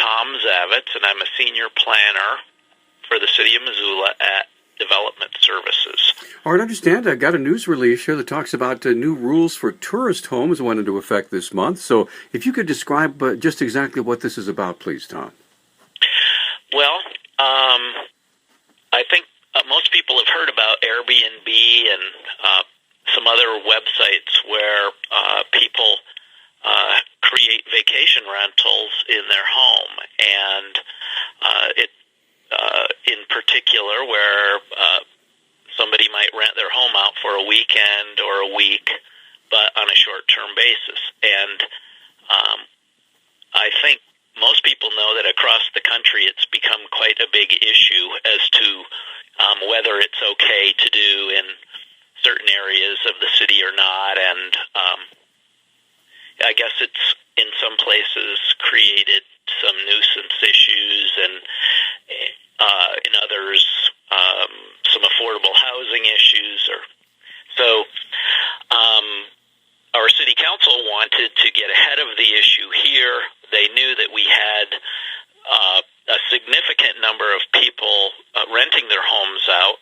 Tom Zavitz, and I'm a senior planner for the City of Missoula at Development Services. All right, I understand. I got a news release here that talks about new rules for tourist homes went into effect this month. So if you could describe just exactly what this is about, please, Tom. Well, I think most people have heard about Airbnb and some other websites where people create vacation rentals in their home, and in particular where somebody might rent their home out for a weekend or a week, but on a short-term basis. And I think most people know that across the country it's become quite a big issue as to whether it's okay to do in certain areas of the city or not, and I guess it's in some places created some nuisance issues, and in others some affordable housing issues. So our city council wanted to get ahead of the issue here. They knew that we had a significant number of people renting their homes out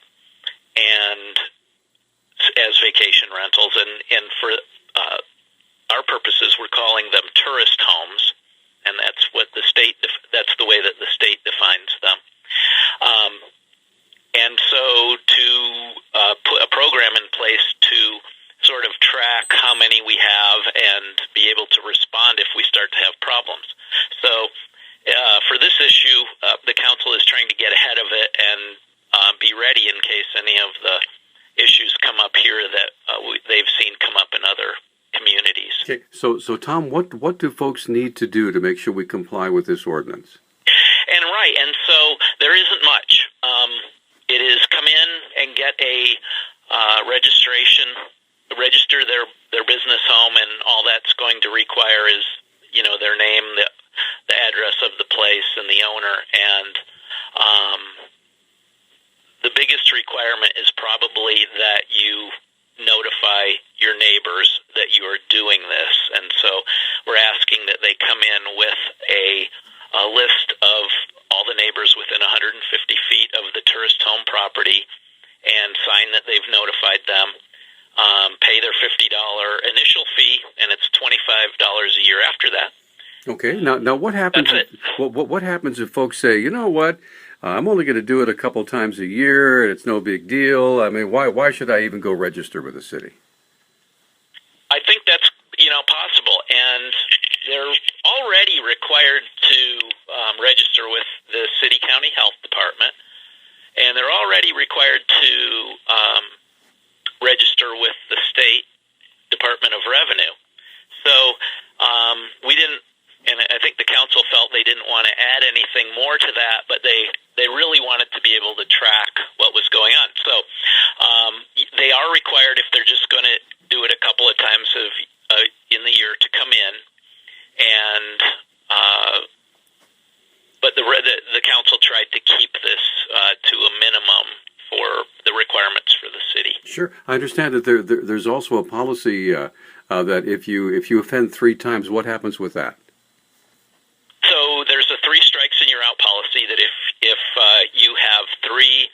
and as vacation rentals, and for our purposes, we're calling them tourist homes, and that's the way that the state defines them. And so to put a program in place to sort of track how many we have and be able to respond if we start to have problems. So for this issue, the council is trying to get ahead of it and be ready in case any of the issues come up here that they've seen come up in other communities. Okay. So Tom, what do folks need to do to make sure we comply with this ordinance? And so there isn't much. It is come in and get a registration, register their business home, and all that's going to require is, their name, the address of the place, and the owner. And the biggest requirement is probably that you notify your neighbors that you are doing this. And so we're asking that they come in with a list of all the neighbors within 150 feet of the tourist home property and sign that they've notified them, pay their $50 initial fee, and it's $25 a year after that. Okay. Now what happens? What happens if folks say, you know what? I'm only going to do it a couple times a year, and it's no big deal. I mean, why should I even go register with the city? I think that's possible, and they're already required to register with the city county health department, and they're already required to register with the state Department of Revenue. So we didn't. And I think the council felt they didn't want to add anything more to that, but they really wanted to be able to track what was going on. So they are required, if they're just going to do it a couple of times in the year, to come in. And but the council tried to keep this to a minimum for the requirements for the city. Sure, I understand that there's also a policy that if you offend 3 times, what happens with that? So there's a 3 strikes and you're out policy, that if you have 3